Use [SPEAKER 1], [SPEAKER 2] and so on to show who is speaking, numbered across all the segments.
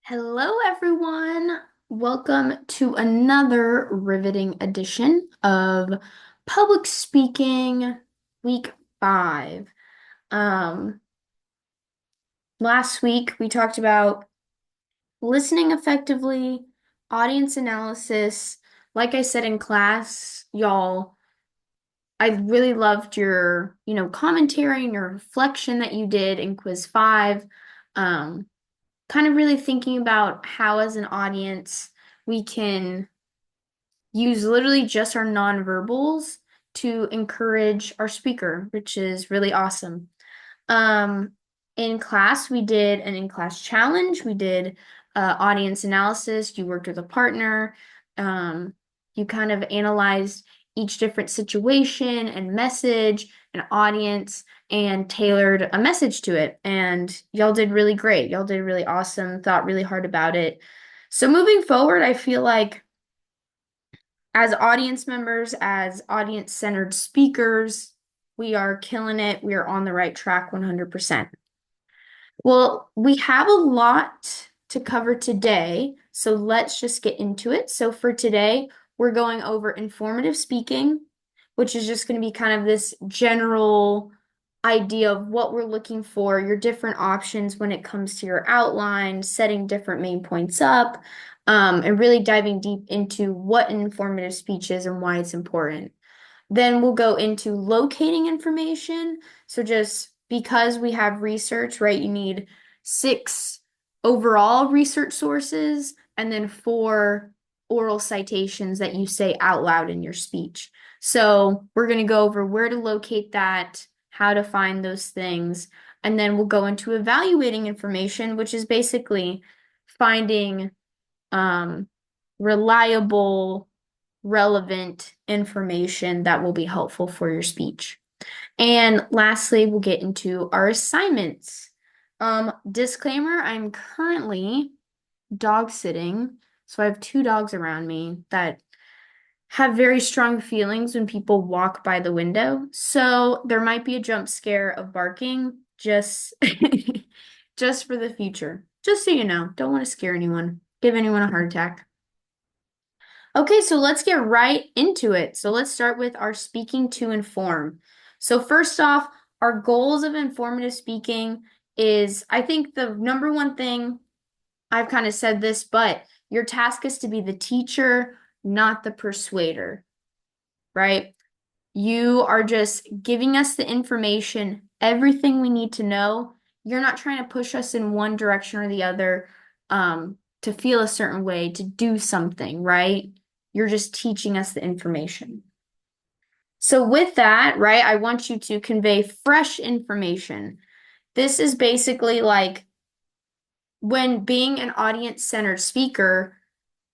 [SPEAKER 1] Hello, everyone. Welcome to another riveting edition of Public Speaking Week 5. Um, Last week we talked about listening effectively, audience analysis. Like I said in class, y'all, I really loved your, commentary and your reflection that you did in Quiz 5. Um, Kind of really thinking about how, as an audience, we can use literally just our nonverbals to encourage our speaker, which is really awesome. Um, in class, we did an in-class challenge. We did audience analysis. You worked with a partner. Um, you kind of analyzed each different situation and message and audience and tailored a message to it. And y'all did really great. Y'all did really awesome, thought really hard about it. So moving forward, I feel like as audience members, as audience-centered speakers, we are killing it. We are on the right track 100%. Well, we have a lot to cover today, so let's just get into it. So for today, we're going over informative speaking, which is just going to be kind of this general idea of what we're looking for, your different options when it comes to your outline, setting different main points up, and really diving deep into what an informative speech is and why it's important. Then we'll go into locating information. So just because we have research, right, you need 6 overall research sources and then 4 oral citations that you say out loud in your speech. So we're going to go over where to locate that, how to find those things, and then we'll go into evaluating information, which is basically finding um, reliable, relevant information that will be helpful for your speech. And lastly, we'll get into our assignments. Disclaimer, I'm currently dog sitting, so I have 2 dogs around me that have very strong feelings when people walk by the window. So there might be a jump scare of barking just just for the future. Just so you know, don't want to scare anyone, give anyone a heart attack. Okay, so let's get right into it. So let's start with our speaking to inform. So first off, our goals of informative speaking is, I think the number one thing, I've kind of said this, but your task is to be the teacher, not the persuader, right? You are just giving us the information, everything we need to know. You're not trying to push us in one direction or the other, to feel a certain way, to do something, right? You're just teaching us the information. So with that, right, I want you to convey fresh information. This is basically like when being an audience-centered speaker,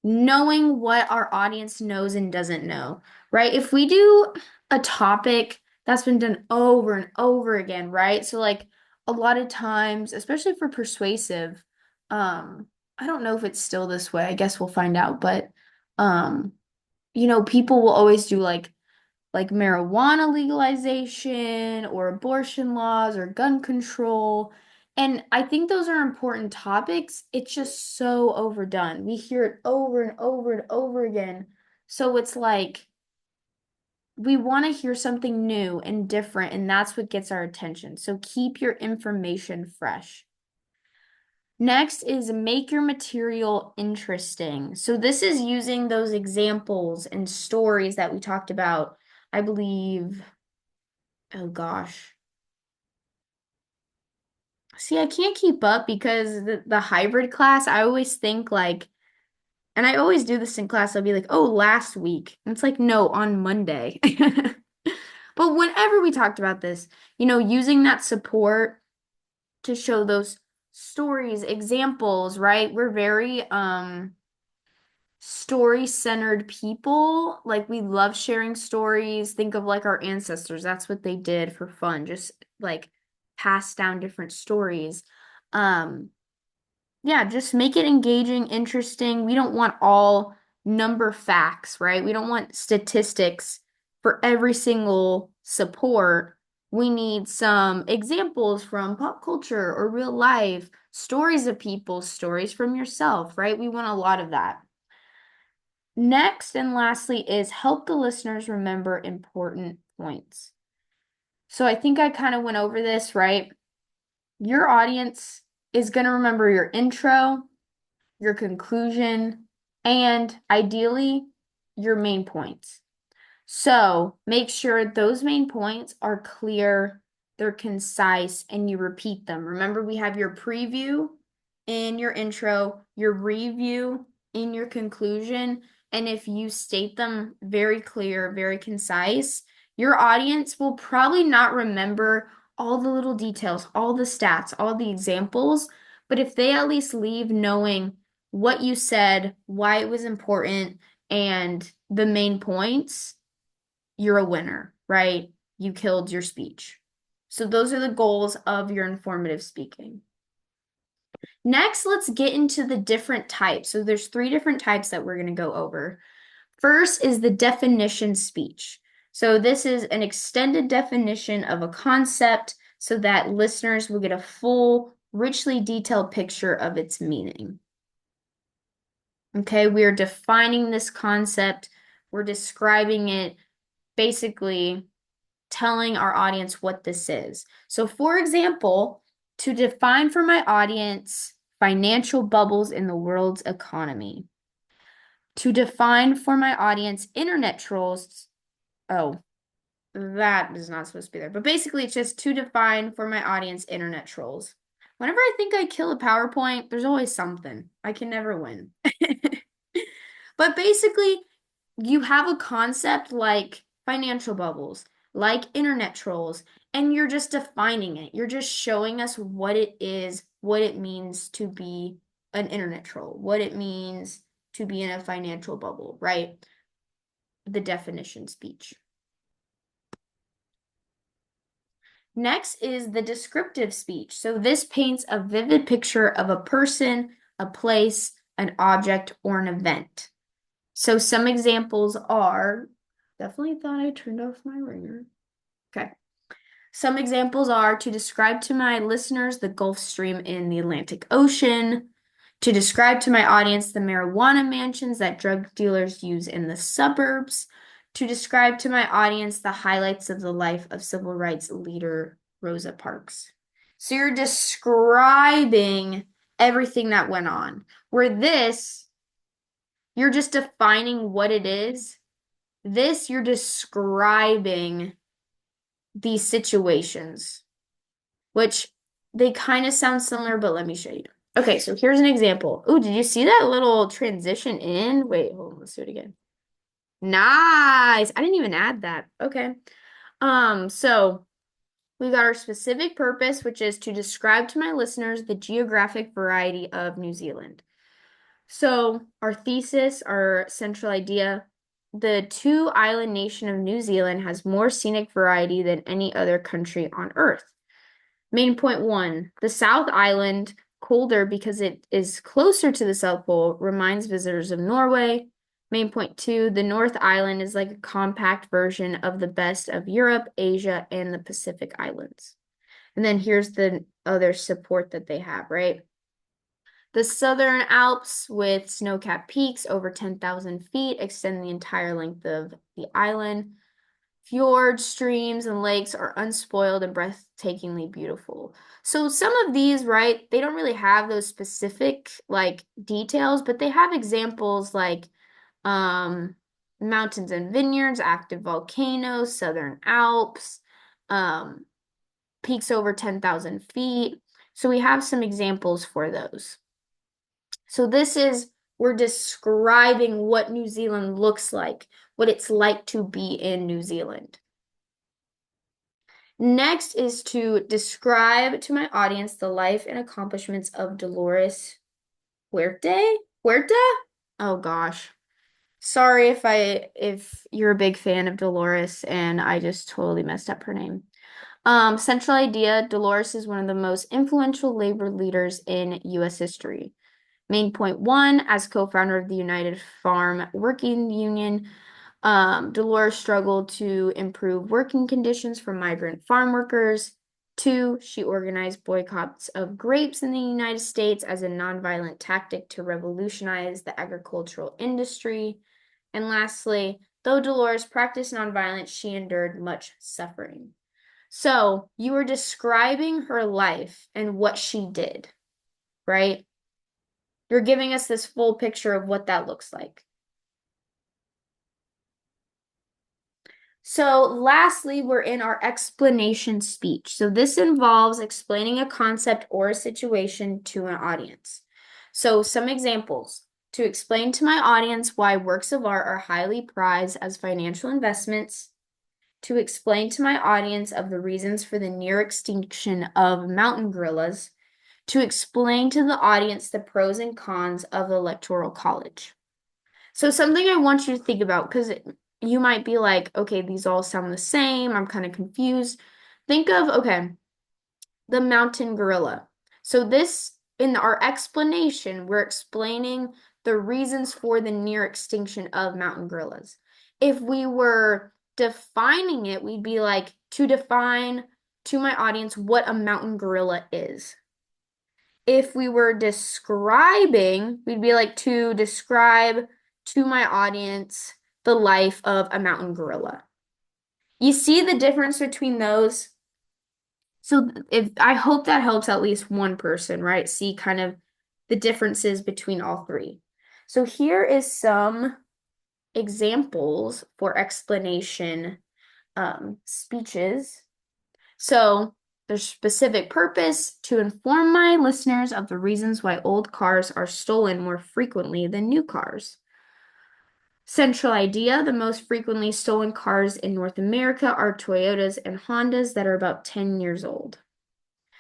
[SPEAKER 1] knowing what our audience knows and doesn't know, right? If we do a topic that's been done over and over again, right? So like a lot of times, especially for persuasive, I don't know if it's still this way. I guess we'll find out, but um, people will always do like marijuana legalization or abortion laws or gun control. And I think those are important topics. It's just so overdone. We hear it over and over and over again. So it's like we want to hear something new and different, and that's what gets our attention. So keep your information fresh. Next is make your material interesting. So this is using those examples and stories that we talked about, I believe. Oh gosh. See, I can't keep up because the hybrid class, I always think like, and I always do this in class, I'll be like, oh, last week. And it's like, no, on Monday. But whenever we talked about this, using that support to show those stories, examples, right? We're very story-centered people. Like we love sharing stories. Think of like our ancestors. That's what they did for fun, just like pass down different stories. Um, yeah, just make it engaging, interesting. We don't want all number facts, right? We don't want statistics for every single support. We need some examples from pop culture or real life, stories of people, stories from yourself, right? We want a lot of that. Next and lastly is help the listeners remember important points. So I think I kind of went over this, right? Your audience is going to remember your intro, your conclusion, and ideally your main points. So make sure those main points are clear, they're concise, and you repeat them. Remember, we have your preview in your intro, your review in your conclusion, and if you state them very clear, very concise, your audience will probably not remember all the little details, all the stats, all the examples, but if they at least leave knowing what you said, why it was important, and the main points, you're a winner, right? You killed your speech. So those are the goals of your informative speaking. Next, let's get into the different types. So there's 3 different types that we're going to go over. First is the definition speech. So this is an extended definition of a concept so that listeners will get a full, richly detailed picture of its meaning. Okay, we are defining this concept. We're describing it, basically telling our audience what this is. So, for example, to define for my audience financial bubbles in the world's economy. To define for my audience internet trolls. Oh, that is not supposed to be there. But basically, it's just to define for my audience internet trolls. Whenever I think I kill a PowerPoint, there's always something. I can never win. But basically, you have a concept like financial bubbles, like internet trolls, and you're just defining it. You're just showing us what it is, what it means to be an internet troll, what it means to be in a financial bubble, right? The definition speech. Next is the descriptive speech. So this paints a vivid picture of a person, a place, an object, or an event. So some examples are, definitely thought I turned off my ringer. Okay. Some examples are to describe to my listeners the Gulf Stream in the Atlantic Ocean, to describe to my audience the marijuana mansions that drug dealers use in the suburbs, to describe to my audience the highlights of the life of civil rights leader Rosa Parks. So you're describing everything that went on. Where this, you're just defining what it is. This, you're describing these situations, which they kind of sound similar, but let me show you. Okay, so here's an example. Oh, did you see that little transition in? Wait, hold on, let's do it again. Nice. I didn't even add that. Okay. So we got our specific purpose, which is to describe to my listeners the geographic variety of New Zealand. So our thesis, our central idea, the 2-island nation of New Zealand has more scenic variety than any other country on Earth. Main point 1, the South Island, colder because it is closer to the South Pole, reminds visitors of Norway. Main point 2, the North Island is like a compact version of the best of Europe, Asia, and the Pacific Islands. And then here's the other support that they have, right? The Southern Alps, with snow-capped peaks over 10,000 feet, extend the entire length of the island. Fjords, streams, and lakes are unspoiled and breathtakingly beautiful. So some of these, right, they don't really have those specific like details, but they have examples like mountains and vineyards, active volcanoes, Southern Alps, peaks over 10,000 feet. So we have some examples for those. So this is, we're describing what New Zealand looks like, what it's like to be in New Zealand. Next is to describe to my audience the life and accomplishments of Dolores Huerta? Huerta? Oh gosh. Sorry if you're a big fan of Dolores and I just totally messed up her name. Central idea, Dolores is one of the most influential labor leaders in U.S. history. Main point 1, as co-founder of the United Farm Working Union, Dolores struggled to improve working conditions for migrant farm workers. 2, she organized boycotts of grapes in the United States as a nonviolent tactic to revolutionize the agricultural industry. And lastly, though Dolores practiced nonviolence, she endured much suffering. So you were describing her life and what she did, right? You're giving us this full picture of what that looks like. So lastly, we're in our explanation speech. So this involves explaining a concept or a situation to an audience. So some examples. To explain to my audience why works of art are highly prized as financial investments. To explain to my audience of the reasons for the near extinction of mountain gorillas. To explain to the audience the pros and cons of the Electoral College. So something I want you to think about, because you might be like, okay, these all sound the same. I'm kind of confused. Think of, okay, the mountain gorilla. So this, in our explanation, we're explaining the reasons for the near extinction of mountain gorillas. If we were defining it, we'd be like, to define to my audience what a mountain gorilla is. If we were describing, we'd be like, to describe to my audience the life of a mountain gorilla. You see the difference between those? So if I hope that helps at least one person, right? See kind of the differences between all three. So here is some examples for explanation speeches. So there's specific purpose to inform my listeners of the reasons why old cars are stolen more frequently than new cars. Central idea, the most frequently stolen cars in North America are Toyotas and Hondas that are about 10 years old.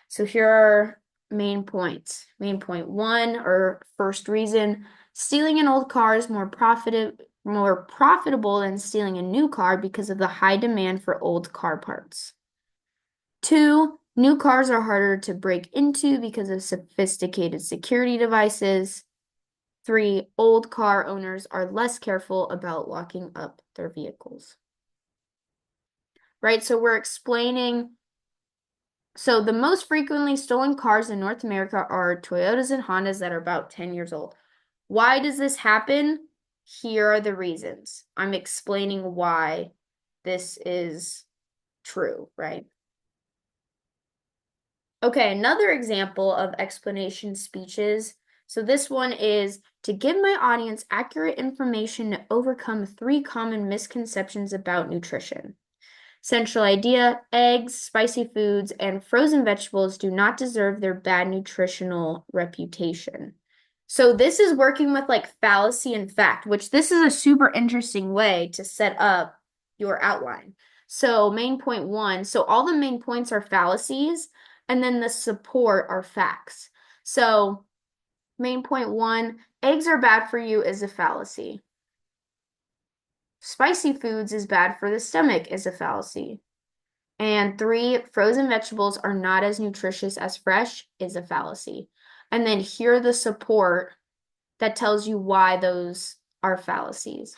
[SPEAKER 1] So here are main points. Main point 1, or first reason, stealing an old car is more profitable than stealing a new car because of the high demand for old car parts. 2, new cars are harder to break into because of sophisticated security devices. 3, old car owners are less careful about locking up their vehicles. Right, so we're explaining. So the most frequently stolen cars in North America are Toyotas and Hondas that are about 10 years old. Why does this happen? Here are the reasons. I'm explaining why this is true, right? Okay, another example of explanation speeches. So this one is to give my audience accurate information to overcome 3 common misconceptions about nutrition. Central idea, eggs, spicy foods, and frozen vegetables do not deserve their bad nutritional reputation. So this is working with like fallacy and fact, which this is a super interesting way to set up your outline. So main point 1, so all the main points are fallacies, and then the support are facts. So main point 1, eggs are bad for you is a fallacy. Spicy foods is bad for the stomach is a fallacy. And 3, frozen vegetables are not as nutritious as fresh is a fallacy. And then here the support that tells you why those are fallacies,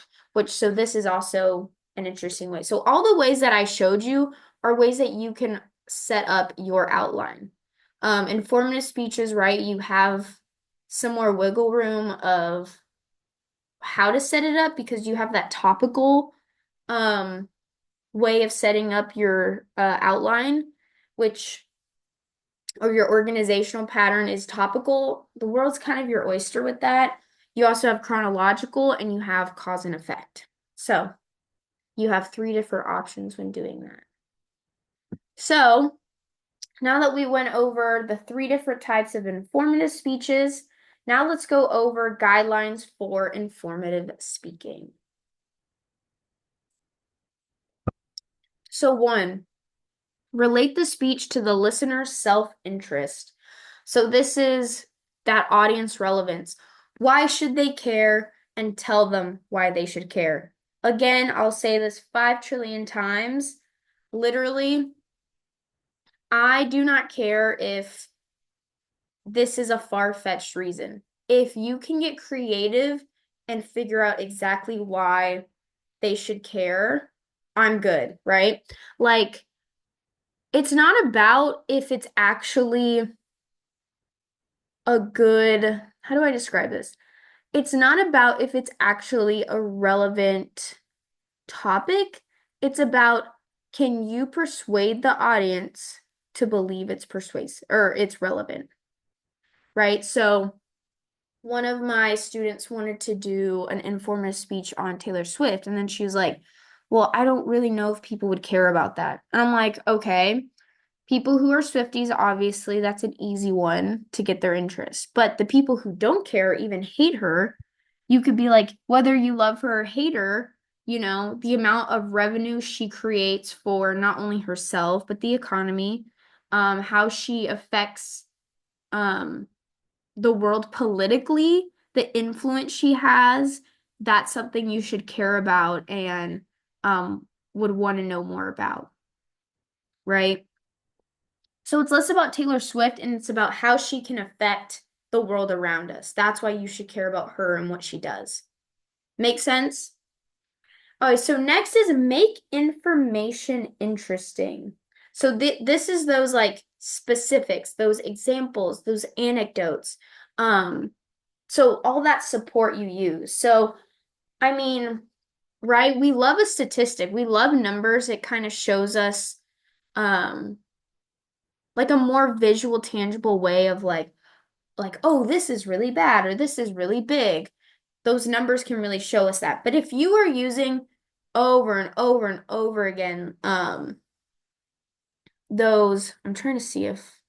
[SPEAKER 1] so this is also an interesting way. So all the ways that I showed you are ways that you can set up your outline. Informative speeches, right? You have some more wiggle room of how to set it up because you have that topical way of setting up your outline, which or your organizational pattern is topical. The world's kind of your oyster with that. You also have chronological and you have cause and effect. So you have 3 different options when doing that. So now that we went over the 3 different types of informative speeches, now let's go over guidelines for informative speaking. So 1, relate the speech to the listener's self-interest. So this is that audience relevance. Why should they care? And tell them why they should care. Again, I'll say this 5 trillion times. Literally, I do not care if this is a far-fetched reason. If you can get creative and figure out exactly why they should care, I'm good, right? Like, it's not about if it's actually a good, how do I describe this? It's not about if it's actually a relevant topic. It's about, can you persuade the audience to believe it's persuasive or it's relevant, right? So one of my students wanted to do an informative speech on Taylor Swift, and then she was like, well, I don't really know if people would care about that. And I'm like, okay, people who are Swifties, obviously, that's an easy one to get their interest. But the people who don't care, even hate her, you could be like, whether you love her or hate her, the amount of revenue she creates for not only herself, but the economy, how she affects um, the world politically, the influence she has, that's something you should care about and would want to know more about, right? So it's less about Taylor Swift and it's about how she can affect the world around us. That's why you should care about her and what she does. Make sense? All right, so next is make information interesting. So this is those like specifics, those examples, those anecdotes. Um, so all that support you use. So, I mean, right, we love a statistic. We love numbers. It kind of shows us um like a more visual, tangible way of like, oh, this is really bad or this is really big. Those numbers can really show us that. But if you are using over and over and over again, those, I'm trying to see if,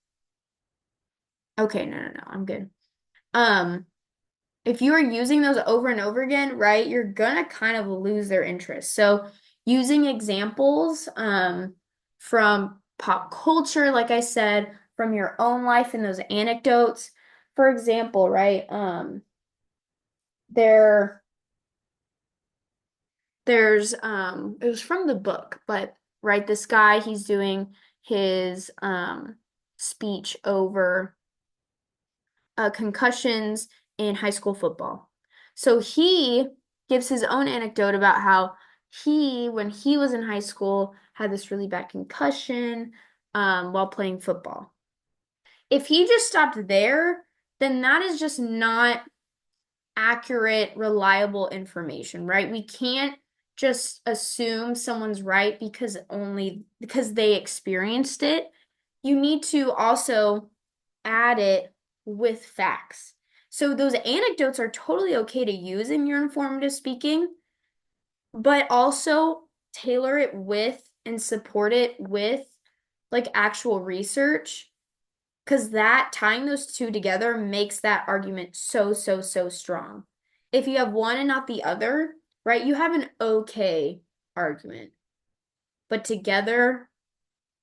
[SPEAKER 1] okay, no, I'm good. Um, if you are using those over and over again, right, you're gonna kind of lose their interest. So using examples, from pop culture, like I said, from your own life and those anecdotes. For example, right, there there's it was from the book, but right, this guy, he's doing his speech over concussions in high school football. So he gives his own anecdote about how when he was in high school, had this really bad concussion while playing football. If he just stopped there, then that is just not accurate, reliable information, right? We can't just assume someone's right because they experienced it. You need to also add it with facts. So those anecdotes are totally okay to use in your informative speaking, but also tailor it with and support it with like actual research, because that tying those two together makes that argument so strong. If you have one and not the other, right, you have an okay argument. But together,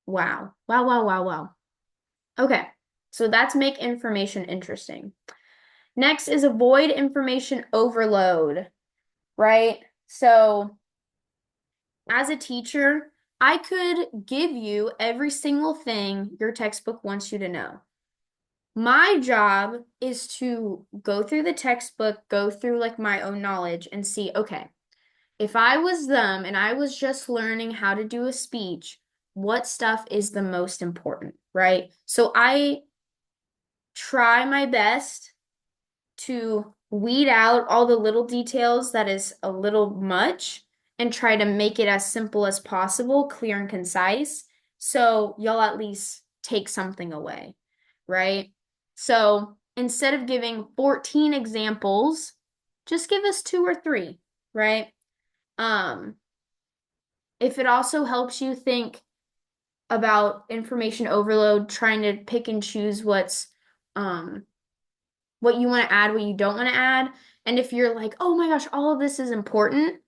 [SPEAKER 1] wow. Wow. Okay. So that's make information interesting. Next is avoid information overload, right? So as a teacher, I could give you every single thing your textbook wants you to know. My job is to go through the textbook, go through like my own knowledge and see, okay, if I was them and I was just learning how to do a speech, what stuff is the most important, right? So I try my best to weed out all the little details that is a little much and try to make it as simple as possible, clear and concise, so you'll at least take something away, right? So instead of giving 14 examples, just give us two or three, right? Um, if it also helps you think about information overload, trying to pick and choose um what you want to add, what you don't want to add. And if you're like, oh my gosh, all of this is important,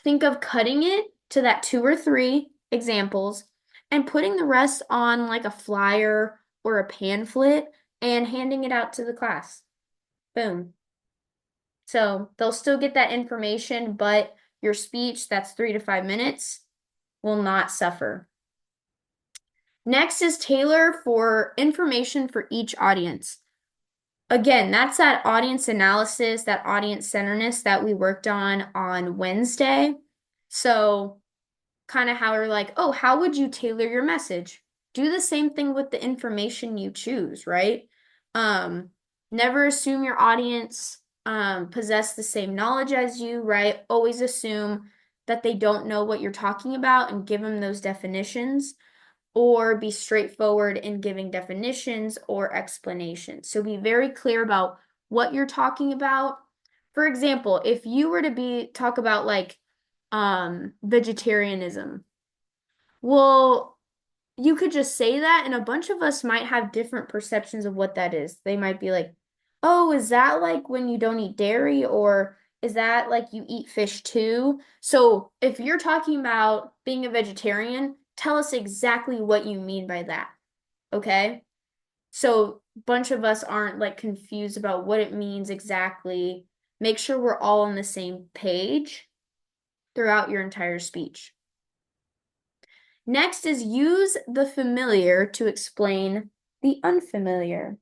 [SPEAKER 1] think of cutting it to that two or three examples and putting the rest on like a flyer or a pamphlet and handing it out to the class. Boom. So they'll still get that information, but your speech, that's 3 to 5 minutes, will not suffer. Next is tailor for information for each audience. Again, that's that audience analysis, that audience centeredness that we worked on Wednesday. So kind of how we're like, oh, how would you tailor your message? Do the same thing with the information you choose, right? Um, Never assume your audience possess the same knowledge as you, right? Always assume that they don't know what you're talking about and give them those definitions, or be straightforward in giving definitions or explanations. So be very clear about what you're talking about. For example, if you were to be talk about like vegetarianism, well, you could just say that, and a bunch of us might have different perceptions of what that is. They might be like, oh, is that like when you don't eat dairy, or is that like you eat fish too? So if you're talking about being a vegetarian, tell us exactly what you mean by that. Okay? So a bunch of us aren't like confused about what it means exactly. Make sure we're all on the same page throughout your entire speech. Next is use the familiar to explain the unfamiliar.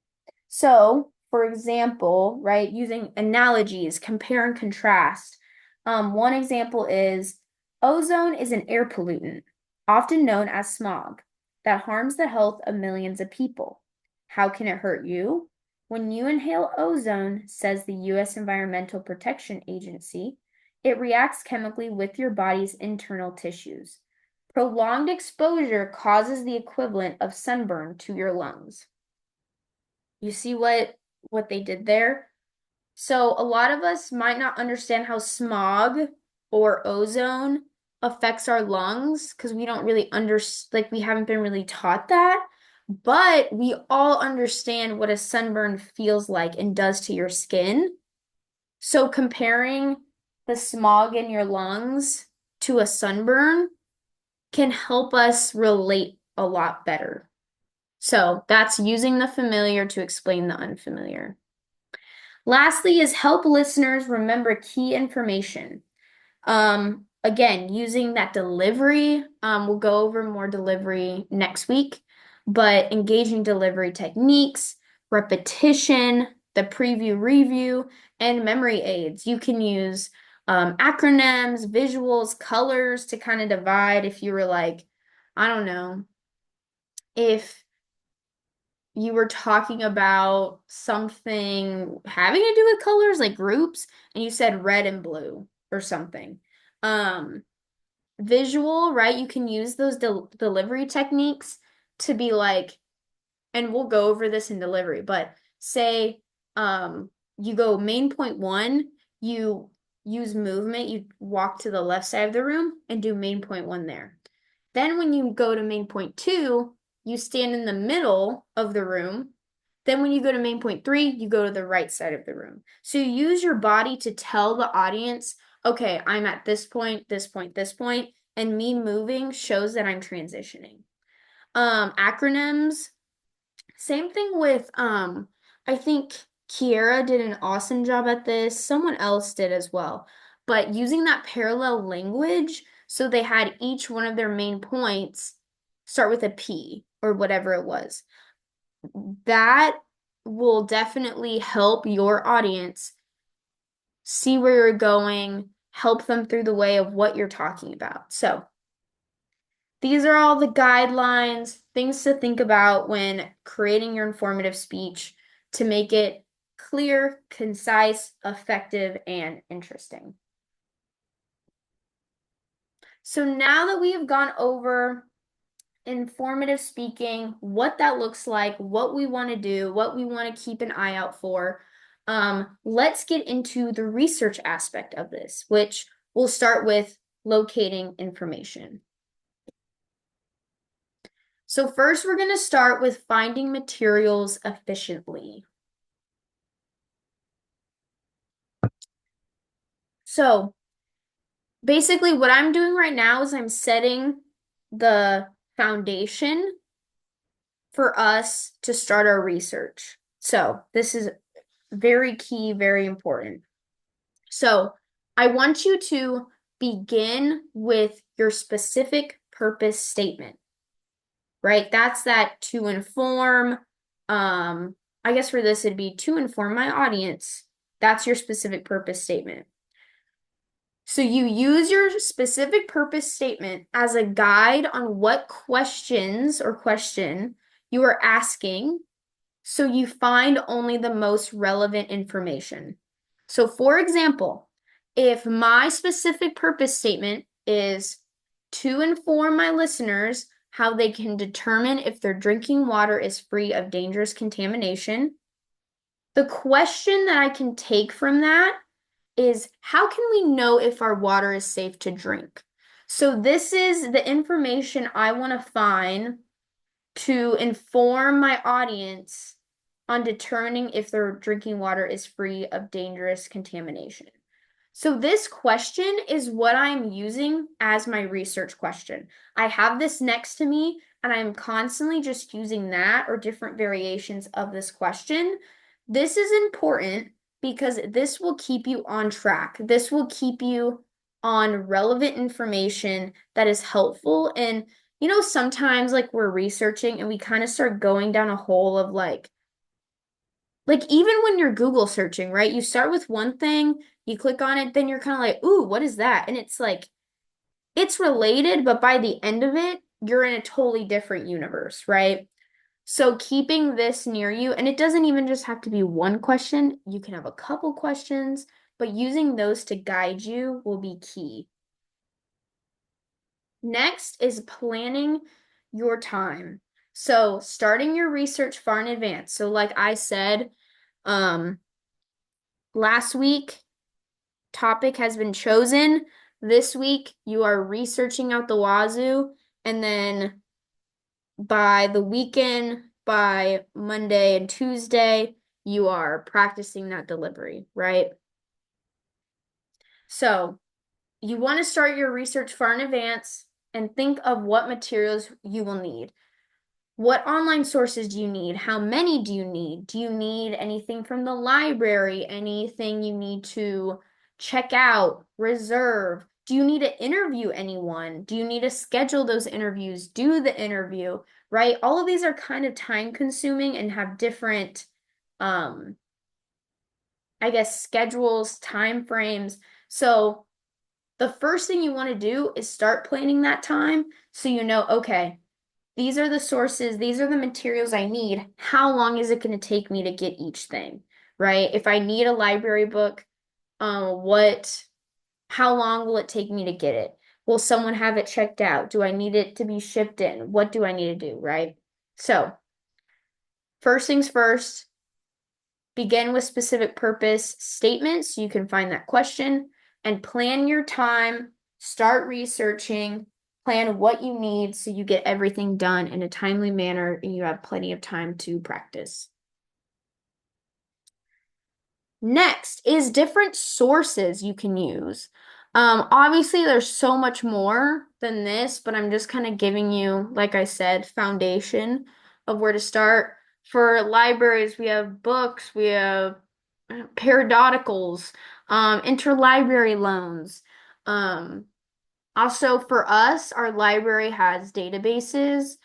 [SPEAKER 1] So, for example, right, using analogies, compare and contrast. One example is ozone is an air pollutant, often known as smog, that harms the health of millions of people. How can it hurt you? When you inhale ozone, says the U.S. Environmental Protection Agency, it reacts chemically with your body's internal tissues. Prolonged exposure causes the equivalent of sunburn to your lungs. You see what they did there? So a lot of us might not understand how smog or ozone affects our lungs because we don't really like we haven't been really taught that. But we all understand what a sunburn feels like and does to your skin. So comparing the smog in your lungs to a sunburn can help us relate a lot better. So that's using the familiar to explain the unfamiliar. Lastly is help listeners remember key information. Again, using that delivery, we'll go over more delivery next week, but engaging delivery techniques, repetition, the preview review, and memory aids. You can use acronyms, visuals, colors to kind of divide if you were like, I don't know, if you were talking about something having to do with colors, like groups, and you said red and blue or something. Um, Visual, right? You can use those delivery techniques to be like, and we'll go over this in delivery, but say you go main point one, you use movement, you walk to the left side of the room and do main point one there. Then when you go to main point two, you stand in the middle of the room. Then when you go to main point three, you go to the right side of the room. So you use your body to tell the audience, okay, I'm at this point, this point, this point, and me moving shows that I'm transitioning. Acronyms, same thing with I think Kiera did an awesome job at this. Someone else did as well. But using that parallel language, so they had each one of their main points start with a P or whatever it was. That will definitely help your audience see where you're going, help them through the way of what you're talking about. So, these are all the guidelines, things to think about when creating your informative speech to make it clear, concise, effective, and interesting. So now that we have gone over informative speaking, what that looks like, what we want to do, what we want to keep an eye out for, let's get into the research aspect of this, which we'll start with locating information. So first, we're going to start with finding materials efficiently. So basically what I'm doing right now is I'm setting the foundation for us to start our research. So this is very key, very important. So I want you to begin with your specific purpose statement, right? That's that to inform, I guess for this it'd be to inform my audience. That's your specific purpose statement. So you use your specific purpose statement as a guide on what questions or question you are asking, so you find only the most relevant information. So, for example, if my specific purpose statement is to inform my listeners how they can determine if their drinking water is free of dangerous contamination, the question that I can take from that is how can we know if our water is safe to drink? So, this is the information I want to find to inform my audience on determining if their drinking water is free of dangerous contamination. So, this question is what I'm using as my research question. I have this next to me, and I'm constantly just using that or different variations of this question. This is important because this will keep you on track. This will keep you on relevant information that is helpful. And, sometimes like we're researching and we kind of start going down a hole of like even when you're Google searching, right? You start with one thing, you click on it, then you're kind of like, ooh, what is that? And it's like, it's related, but by the end of it, you're in a totally different universe, right? So keeping this near you, and it doesn't even just have to be one question, you can have a couple questions, but using those to guide you will be key. Next is planning your time. So starting your research far in advance. So like I said, um, last week, topic has been chosen. This week, you are researching out the wazoo, and then by the weekend, by Monday and Tuesday, you are practicing that delivery, right? So you want to start your research far in advance and think of what materials you will need. What online sources do you need? How many do you need? Do you need anything from the library? Anything you need to check out, reserve? Do you need to interview anyone? Do you need to schedule those interviews, do the interview, right? All of these are kind of time consuming and have different, um, I guess, schedules, time frames. So the first thing you want to do is start planning that time so you know, okay, these are the sources, these are the materials I need. How long is it going to take me to get each thing, right? If I need a library book, how long will it take me to get it? Will someone have it checked out? Do I need it to be shipped in? What do I need to do, right? So, first things first, begin with specific purpose statements. You can find that question and plan your time, start researching, plan what you need so you get everything done in a timely manner and you have plenty of time to practice. Next is different sources you can use. Obviously, there's so much more than this, but I'm just kind of giving you, like I said, foundation of where to start. For libraries, we have books, we have periodicals, interlibrary loans. Um, Also, for us, our library has databases.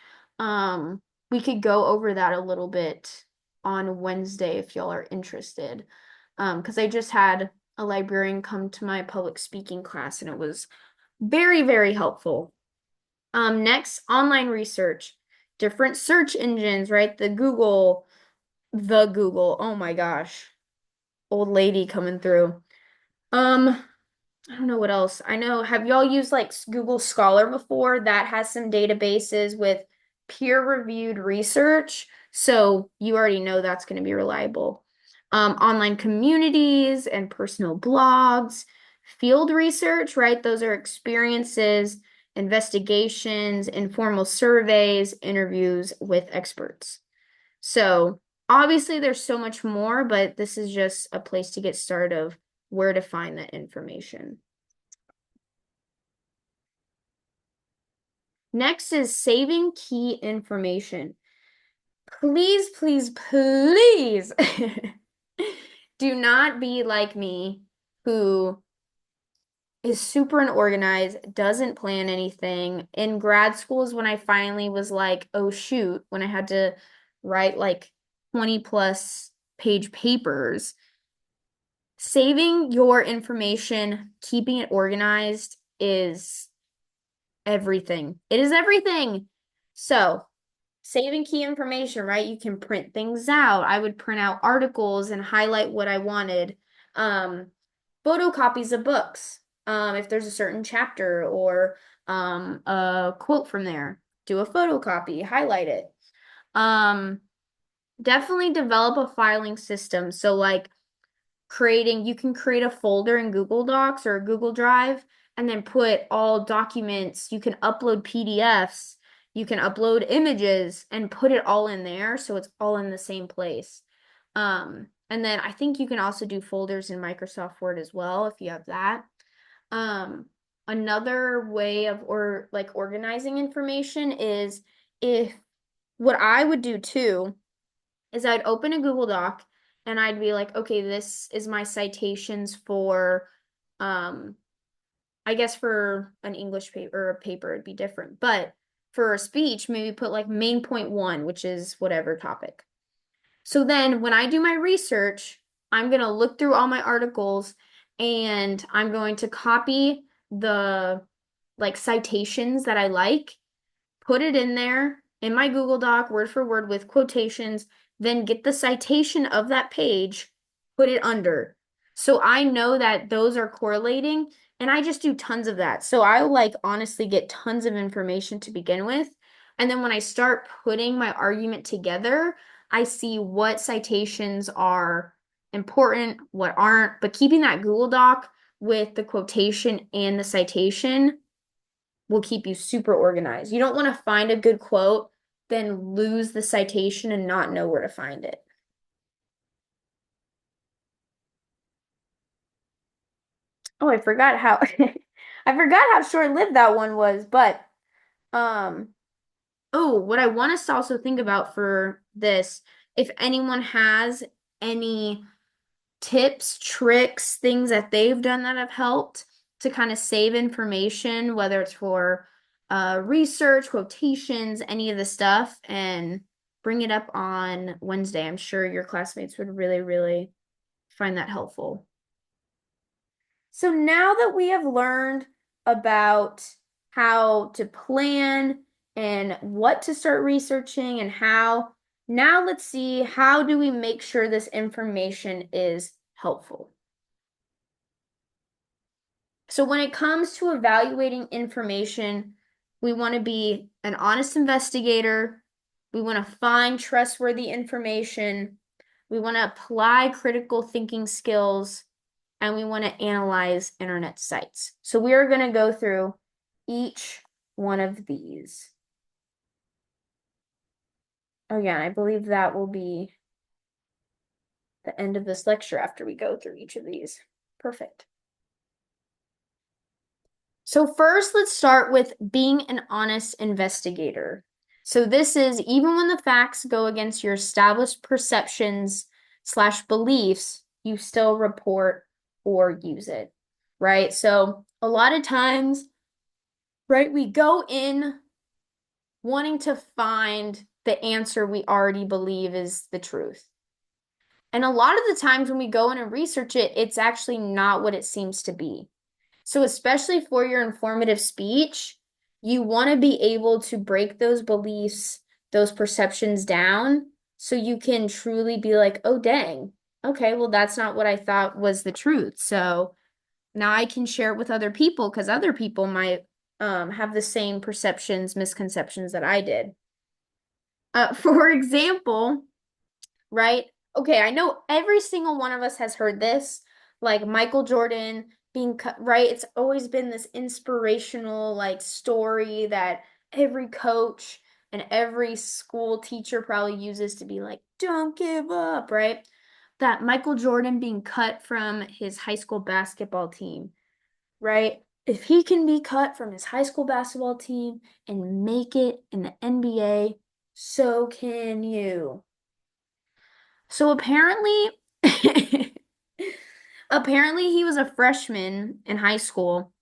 [SPEAKER 1] We could go over that a little bit on Wednesday if y'all are interested. Because I just had a librarian come to my public speaking class and it was very, very helpful. Next, online research, different search engines, right? The Google. Oh my gosh, old lady coming through. Um, I don't know what else. I know, have y'all used like Google Scholar before? That has some databases with peer-reviewed research. So you already know that's going to be reliable. Online communities and personal blogs, field research, right? Those are experiences, investigations, informal surveys, interviews with experts. So obviously there's so much more, but this is just a place to get started of where to find that information. Next is saving key information. Please, please, please do not be like me who is super unorganized, doesn't plan anything. In grad school is when I finally was like, oh shoot, when I had to write like 20 plus page papers. Saving your information, keeping it organized is everything. It is everything. So, saving key information, right? You can print things out. I would print out articles and highlight what I wanted. Um, Photocopies of books. If there's a certain chapter or a quote from there, do a photocopy, highlight it. Um, Definitely develop a filing system. So like you can create a folder in Google Docs or Google Drive and then put all documents. You can upload PDFs, you can upload images and put it all in there so it's all in the same place. And then I think you can also do folders in Microsoft Word as well if you have that. Um, Another way of organizing information is if what I would do too is I'd open a Google Doc and I'd be like, okay, this is my citations for, um, I guess for an English paper or a paper, it'd be different. But for a speech, maybe put like main point one, which is whatever topic. So then when I do my research, I'm going to look through all my articles and I'm going to copy the like citations that I like, put it in there in my Google Doc, word for word with quotations, then get the citation of that page, put it under. So I know that those are correlating, and I just do tons of that. So I like honestly get tons of information to begin with. And then when I start putting my argument together, I see what citations are important, what aren't. But keeping that Google Doc with the quotation and the citation will keep you super organized. You don't want to find a good quote, then lose the citation and not know where to find it. Oh, I forgot how I forgot how short-lived that one was, but um oh, what I want us to also think about for this, if anyone has any tips, tricks, things that they've done that have helped to kind of save information, whether it's for research, quotations, any of the stuff, and bring it up on Wednesday. I'm sure your classmates would really, really find that helpful. So now that we have learned about how to plan and what to start researching and how, now let's see how do we make sure this information is helpful. So when it comes to evaluating information, we want to be an honest investigator. We want to find trustworthy information. We want to apply critical thinking skills, and we want to analyze internet sites. So we are going to go through each one of these. Again, I believe that will be the end of this lecture after we go through each of these. Perfect. So first, let's start with being an honest investigator. So this is even when the facts go against your established perceptions slash beliefs, you still report or use it, right? So a lot of times, right, we go in wanting to find the answer we already believe is the truth. And a lot of the times when we go in and research it, it's actually not what it seems to be. So, especially for your informative speech, you want to be able to break those beliefs, those perceptions down so you can truly be like, oh, dang, okay, well, that's not what I thought was the truth. So now I can share it with other people because other people might have the same perceptions, misconceptions that I did. For example, right? Okay, I know every single one of us has heard this, like Michael Jordan being cut, right? It's always been this inspirational like story that every coach and every school teacher probably uses to be like, don't give up, right? That Michael Jordan being cut from his high school basketball team, right? If he can be cut from his high school basketball team and make it in the NBA, so can you. So apparently, apparently he was a freshman in high school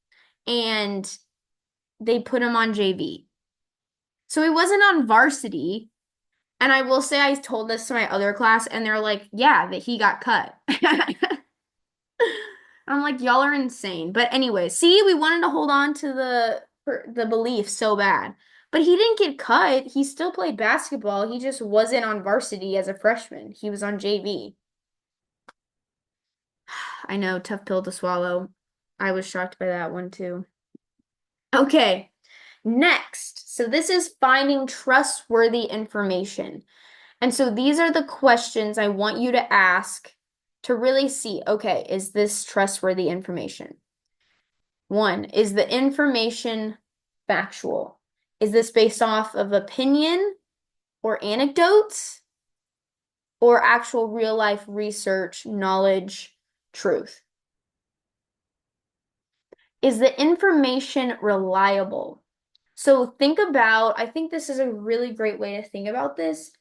[SPEAKER 1] and they put him on JV. So he wasn't on varsity. And I will say I told this to my other class and they're like, yeah, that he got cut. I'm like, y'all are insane. But anyway, see, we wanted to hold on to the belief so bad. But he didn't get cut. He still played basketball. He just wasn't on varsity as a freshman. He was on JV. I know, tough pill to swallow. I was shocked by that one too. Okay, next. So this is finding trustworthy information. And so these are the questions I want you to ask to really see, okay, is this trustworthy information? One, is the information factual? Is this based off of opinion or anecdotes or actual real life research, knowledge, truth? Is the information reliable? So think about, I think this is a really great way to think about this.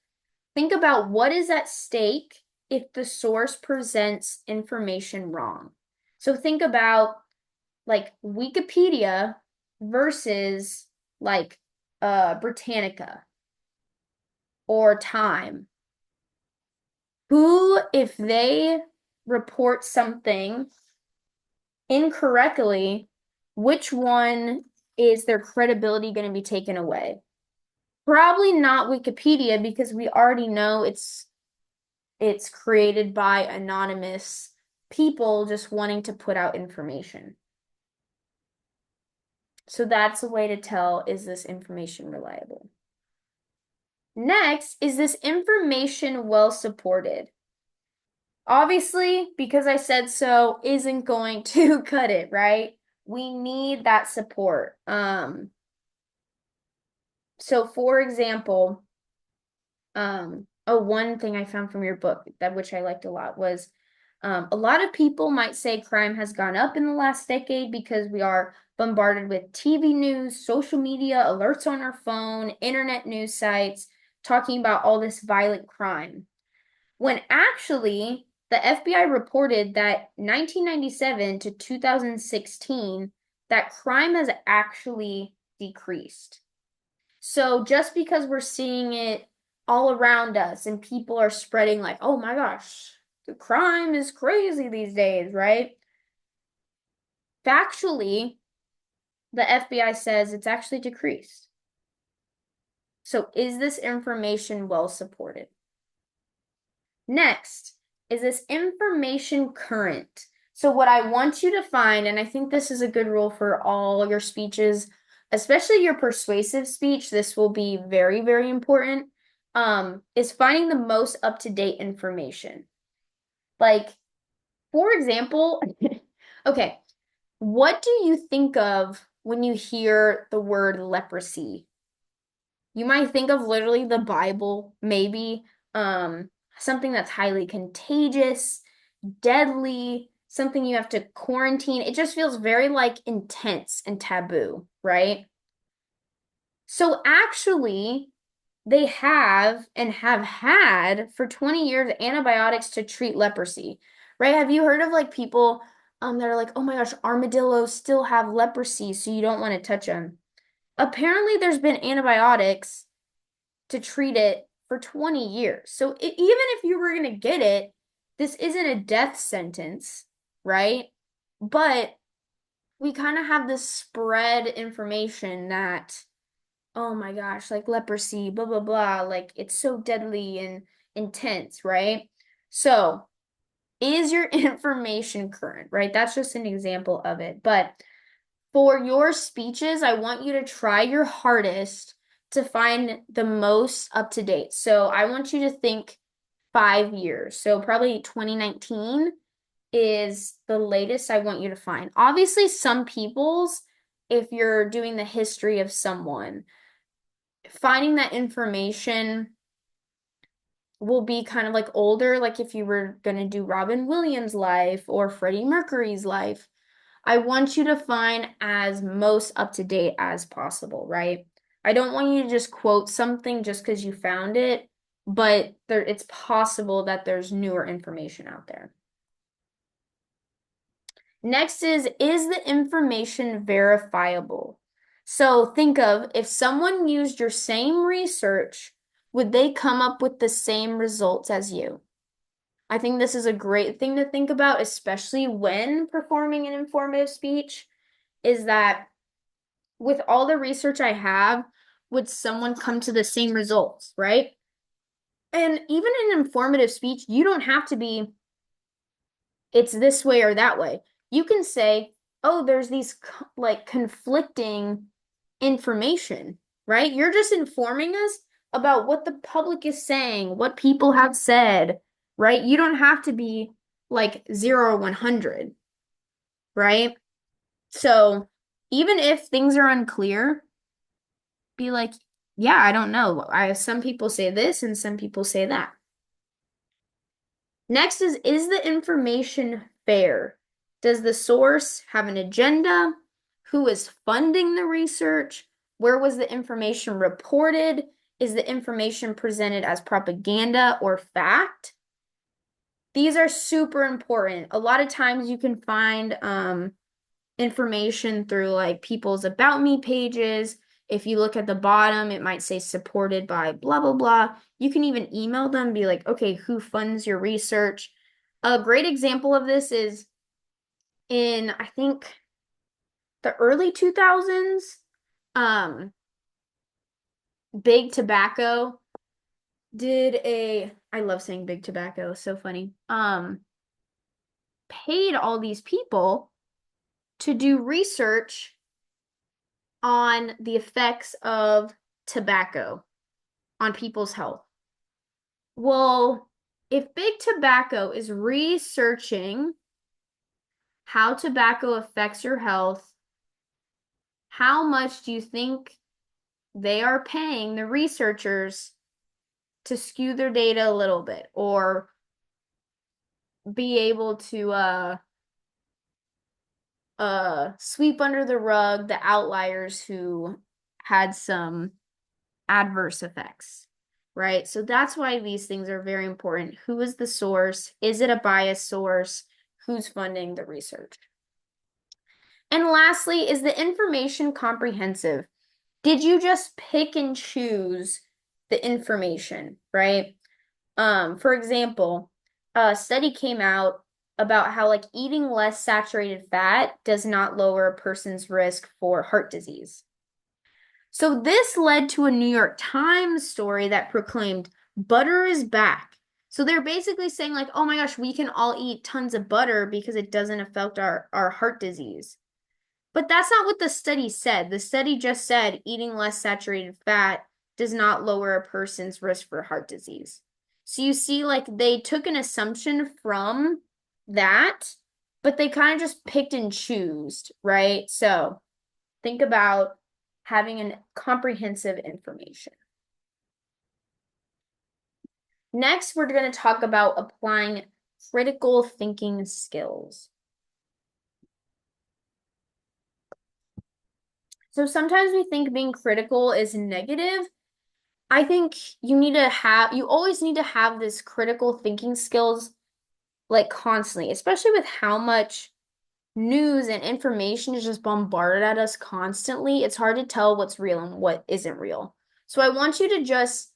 [SPEAKER 1] Think about what is at stake if the source presents information wrong. So think about like Wikipedia versus like Britannica or Time. Who, if they report something incorrectly, which one is their credibility going to be taken away? Probably not Wikipedia because we already know it's created by anonymous people just wanting to put out information. So that's a way to tell, is this information reliable? Next, is this information well supported? Obviously, because I said so, isn't going to cut it, right? We need that support. So for example, one thing I found from your book that which I liked a lot was a lot of people might say crime has gone up in the last decade because we are bombarded with TV news, social media, alerts on our phone, internet news sites talking about all this violent crime. When actually, the FBI reported that 1997 to 2016, that crime has actually decreased. So just because we're seeing it all around us and people are spreading like, oh my gosh, the crime is crazy these days, right? Factually, the FBI says it's actually decreased. So is this information well supported? Next, is this information current? So what I want you to find, and I think this is a good rule for all your speeches, especially your persuasive speech, this will be very, very important, is finding the most up-to-date information. Like, for example, okay, what do you think of when you hear the word leprosy? You might think of literally the Bible, maybe, something that's highly contagious, deadly, something you have to quarantine. It just feels very like intense and taboo, right? So actually, they have and have had for 20 years antibiotics to treat leprosy, right? Have you heard of like people that are like, oh my gosh, armadillos still have leprosy, so you don't want to touch them. Apparently, there's been antibiotics to treat it for 20 years. So even if you were going to get it, this isn't a death sentence, right? But we kind of have this spread information that, oh my gosh, like leprosy, blah, blah, blah, like it's so deadly and intense, right? So, is your information current, right? That's just an example of it. But for your speeches, I want you to try your hardest to find the most up to date. So I want you to think 5 years. So probably 2019 is the latest I want you to find. Obviously, some people's, if you're doing the history of someone, finding that information will be kind of like older, like if you were going to do Robin Williams' life or Freddie Mercury's life. I want you to find as most up to date as possible, right? I don't want you to just quote something just because you found it, but it's possible that there's newer information out there. Next is the information verifiable? So think of if someone used your same research, would they come up with the same results as you? I think this is a great thing to think about, especially when performing an informative speech, is that with all the research I have, would someone come to the same results, right? And even in an informative speech, you don't have to be, it's this way or that way. You can say, oh, there's these like conflicting information, right? You're just informing us about what the public is saying, what people have said, right? You don't have to be like 0 or 100, right? So even if things are unclear, be like, yeah, I don't know. Some people say this and some people say that. Next is the information fair? Does the source have an agenda? Who is funding the research? Where was the information reported? Is the information presented as propaganda or fact? These are super important. A lot of times you can find information through like people's about me pages. If you look at the bottom, it might say supported by blah, blah, blah. You can even email them, be like, okay, who funds your research? A great example of this is in, I think, the early 2000s, um, Big Tobacco I love saying Big Tobacco, so funny, paid all these people to do research on the effects of tobacco on people's health. Well, if Big Tobacco is researching how tobacco affects your health, how much do you think they are paying the researchers to skew their data a little bit or be able to sweep under the rug the outliers who had some adverse effects, right? So that's why these things are very important. Who is the source? Is it a biased source? Who's funding the research? And lastly, is the information comprehensive? Did you just pick and choose the information, right? For example, a study came out about how like eating less saturated fat does not lower a person's risk for heart disease. So this led to a New York Times story that proclaimed butter is back. So they're basically saying like, oh my gosh, we can all eat tons of butter because it doesn't affect our heart disease. But that's not what the study said. The study just said eating less saturated fat does not lower a person's risk for heart disease. So you see, like they took an assumption from that, but they kind of just picked and chose, right? So think about having an comprehensive information. Next, we're going to talk about applying critical thinking skills. So sometimes we think being critical is negative. I think you always need to have this critical thinking skills like constantly, especially with how much news and information is just bombarded at us constantly. It's hard to tell what's real and what isn't real. So I want you to just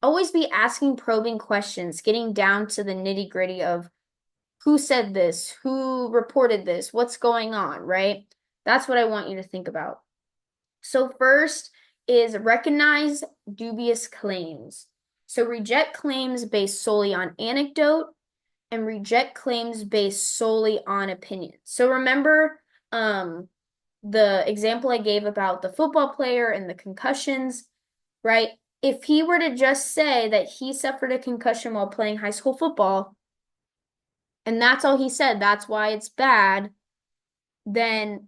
[SPEAKER 1] always be asking probing questions, getting down to the nitty-gritty of who said this, who reported this, what's going on, right? That's what I want you to think about. So first is recognize dubious claims. So reject claims based solely on anecdote and reject claims based solely on opinion. So remember the example I gave about the football player and the concussions, right? If he were to just say that he suffered a concussion while playing high school football, and that's all he said, that's why it's bad, then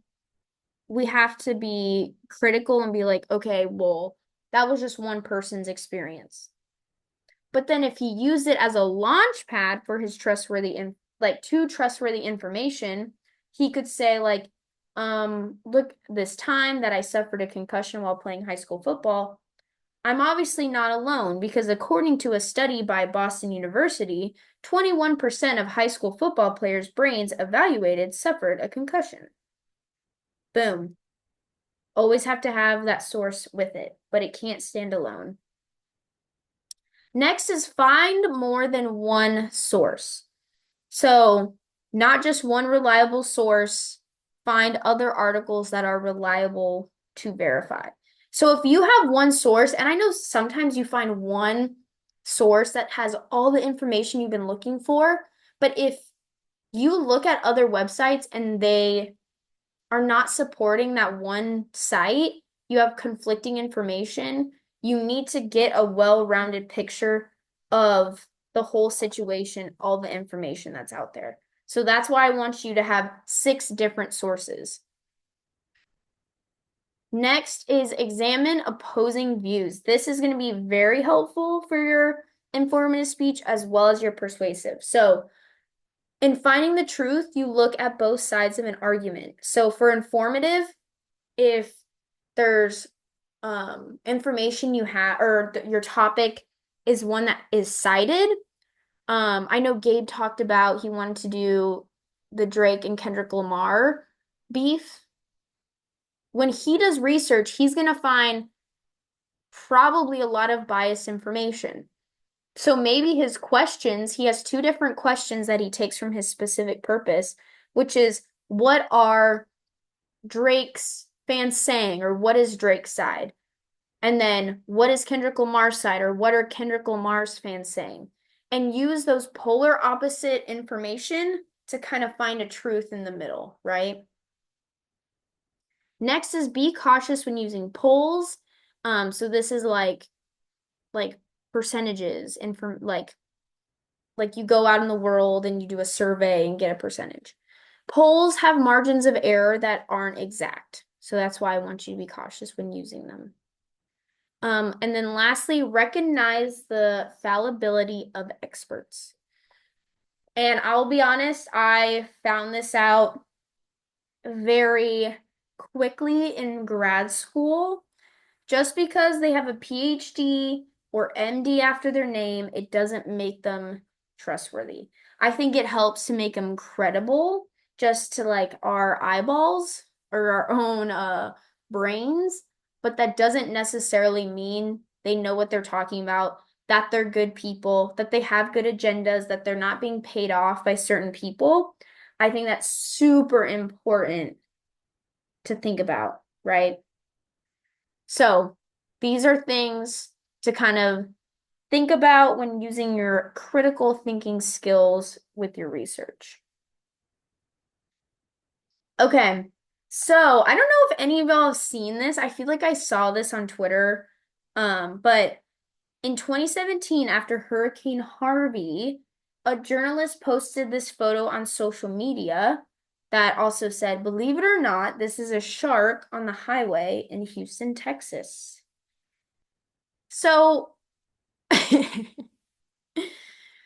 [SPEAKER 1] we have to be critical and be like, okay, well, that was just one person's experience. But then if he used it as a launch pad for his trustworthy information, he could say like, look, this time that I suffered a concussion while playing high school football, I'm obviously not alone because according to a study by Boston University, 21% of high school football players' brains evaluated suffered a concussion. Boom. Always have to have that source with it, but it can't stand alone. Next is find more than one source. So, not just one reliable source, find other articles that are reliable to verify. So, if you have one source, and I know sometimes you find one source that has all the information you've been looking for, but if you look at other websites and they are not supporting that one site, you have conflicting information, you need to get a well-rounded picture of the whole situation, all the information that's out there. So that's why I want you to have 6 different sources. Next is examine opposing views. This is going to be very helpful for your informative speech as well as your persuasive. So in finding the truth, you look at both sides of an argument. So for informative, if there's information you have or your topic is one that is cited. I know Gabe talked about he wanted to do the Drake and Kendrick Lamar beef. When he does research, he's going to find probably a lot of biased information. So maybe his questions, he has 2 different questions that he takes from his specific purpose, which is what are Drake's fans saying, or what is Drake's side? And then what is Kendrick Lamar's side, or what are Kendrick Lamar's fans saying? And use those polar opposite information to kind of find a truth in the middle, right? Next is be cautious when using polls. So this is like percentages and from like you go out in the world and you do a survey and get a percentage. Polls have margins of error that aren't exact. So that's why I want you to be cautious when using them. And then lastly, recognize the fallibility of experts. And I'll be honest, I found this out very quickly in grad school. Just because they have a PhD or MD after their name, it doesn't make them trustworthy. I think it helps to make them credible just to like our eyeballs or our own brains, but that doesn't necessarily mean they know what they're talking about, that they're good people, that they have good agendas, that they're not being paid off by certain people. I think that's super important to think about, right? So these are things to kind of think about when using your critical thinking skills with your research. Okay, so I don't know if any of y'all have seen this. I feel like I saw this on Twitter. But in 2017, after Hurricane Harvey, a journalist posted this photo on social media that also said, believe it or not, this is a shark on the highway in Houston, Texas. So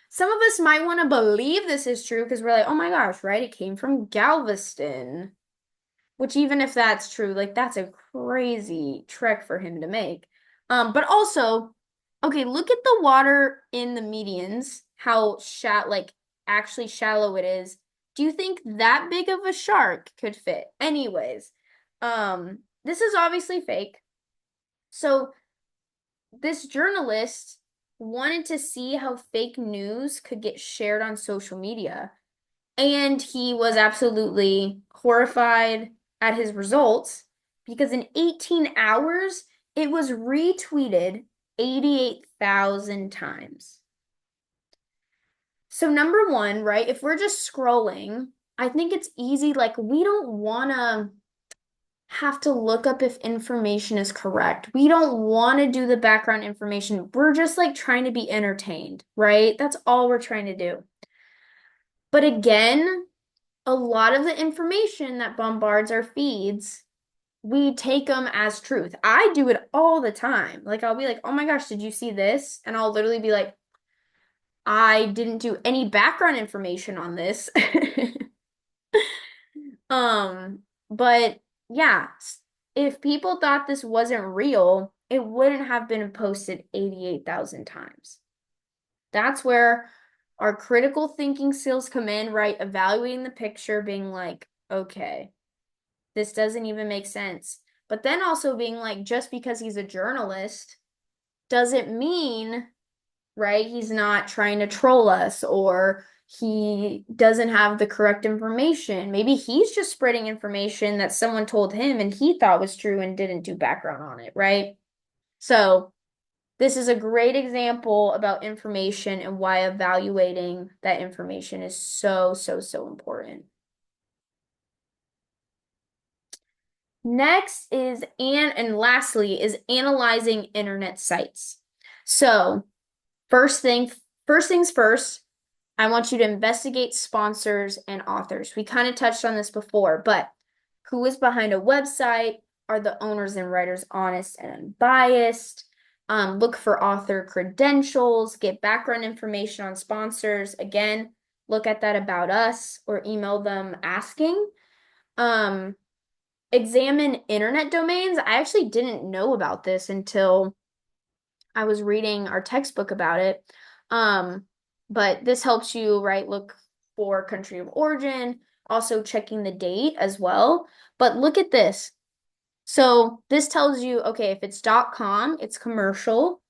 [SPEAKER 1] some of us might want to believe this is true because we're like, oh my gosh, right? It came from Galveston. Which even if that's true, like that's a crazy trek for him to make. But also, okay, look at the water in the medians, how like actually shallow it is. Do you think that big of a shark could fit? Anyways, this is obviously fake. So this journalist wanted to see how fake news could get shared on social media. And he was absolutely horrified at his results because in 18 hours, it was retweeted 88,000 times. So, number one, right, if we're just scrolling, I think it's easy. Like, we don't want to have to look up if information is correct. We don't want to do the background information. We're just like trying to be entertained, right? That's all we're trying to do. But again, a lot of the information that bombards our feeds, we take them as truth. I do it all the time. Like, I'll be like, oh my gosh, did you see this? And I'll literally be like, I didn't do any background information on this. But yeah, if people thought this wasn't real, it wouldn't have been posted 88,000 times. That's where our critical thinking skills come in, right? Evaluating the picture, being like, okay, this doesn't even make sense. But then also being like, just because he's a journalist doesn't mean right? He's not trying to troll us or he doesn't have the correct information. Maybe he's just spreading information that someone told him and he thought was true and didn't do background on it, right? So, this is a great example about information and why evaluating that information is so, so, so important. Next is and lastly is analyzing internet sites. So, first things first, I want you to investigate sponsors and authors. We kind of touched on this before, but who is behind a website? Are the owners and writers honest and unbiased? Look for author credentials, get background information on sponsors. Again, look at that about us or email them asking. Examine internet domains. I actually didn't know about this until I was reading our textbook about it. But this helps you, right? Look for country of origin, also checking the date as well. But look at this. So this tells you, okay, if it's .com, it's commercial,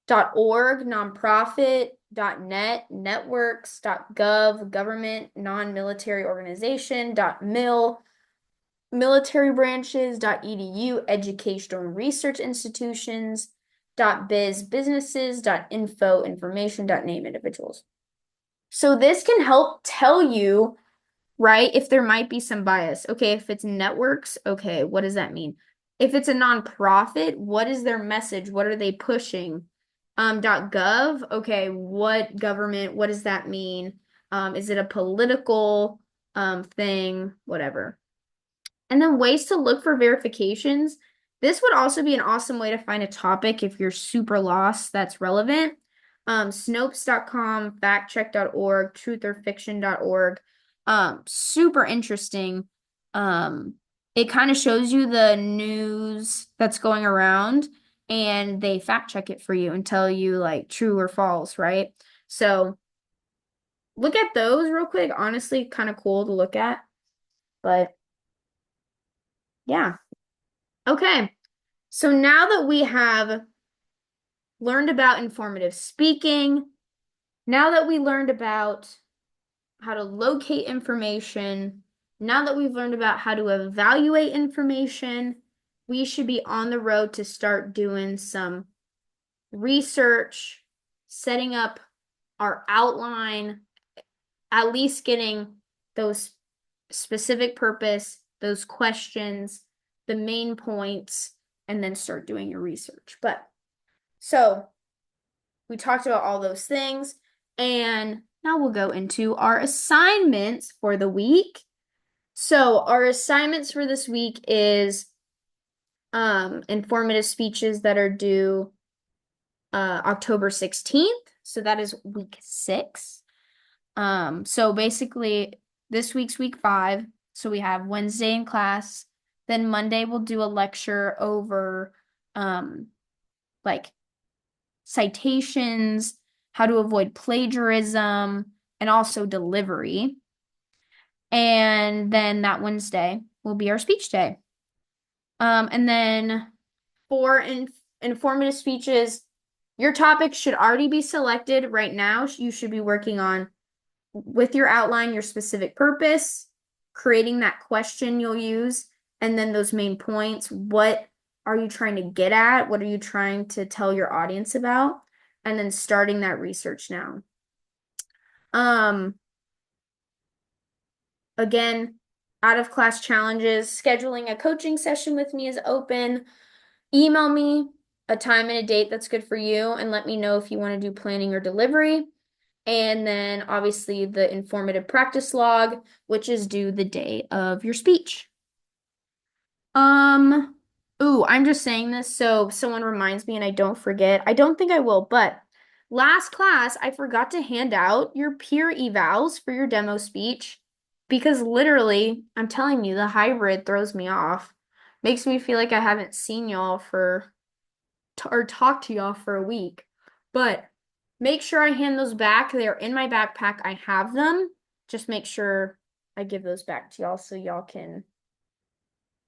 [SPEAKER 1] .org, nonprofit, .net, networks, .gov, government, non-military organization, .mil, military branches, .edu, educational and research institutions, .biz, businesses, .info, information, .name, individuals. So this can help tell you, right, if there might be some bias. Okay, if it's networks, okay, what does that mean? If it's a nonprofit, what is their message? What are they pushing? .gov, okay, what government, what does that mean? Is it a political thing? Whatever. And then ways to look for verifications. This would also be an awesome way to find a topic if you're super lost that's relevant. Snopes.com, factcheck.org, trutherfiction.org. Super interesting. It kind of shows you the news that's going around and they fact check it for you and tell you like true or false, right? So look at those real quick. Honestly, kind of cool to look at. But yeah. Okay. So now that we have learned about informative speaking, now that we learned about how to locate information, now that we've learned about how to evaluate information, we should be on the road to start doing some research, setting up our outline, at least getting those specific purpose, those questions, the main points, and then start doing your research. But so we talked about all those things, and now we'll go into our assignments for the week. So our assignments for this week is informative speeches that are due October 16th. So that is week 6. So basically this week's week 5. So we have Wednesday in class. Then Monday we'll do a lecture over like citations, how to avoid plagiarism, and also delivery. And then that Wednesday will be our speech day. And then for informative speeches, your topic should already be selected right now. You should be working on, with your outline, your specific purpose, creating that question you'll use, and then those main points. What are you trying to get at? What are you trying to tell your audience about? And then starting that research now. Again, out of class challenges, scheduling a coaching session with me is open. Email me a time and a date that's good for you and let me know if you want to do planning or delivery. And then obviously the informative practice log, which is due the day of your speech. I'm just saying this so someone reminds me and I don't forget. I don't think I will, but last class I forgot to hand out your peer evals for your demo speech because literally, I'm telling you, the hybrid throws me off. Makes me feel like I haven't seen y'all or talked to y'all for a week. But make sure I hand those back. They're in my backpack. I have them. Just make sure I give those back to y'all so y'all can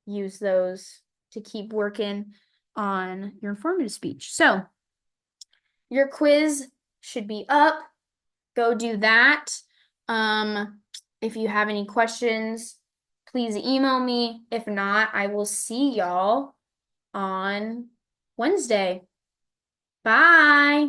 [SPEAKER 1] use those to keep working on your informative speech. So your quiz should be up. Go do that. If you have any questions, please email me. If not, I will see y'all on Wednesday. Bye.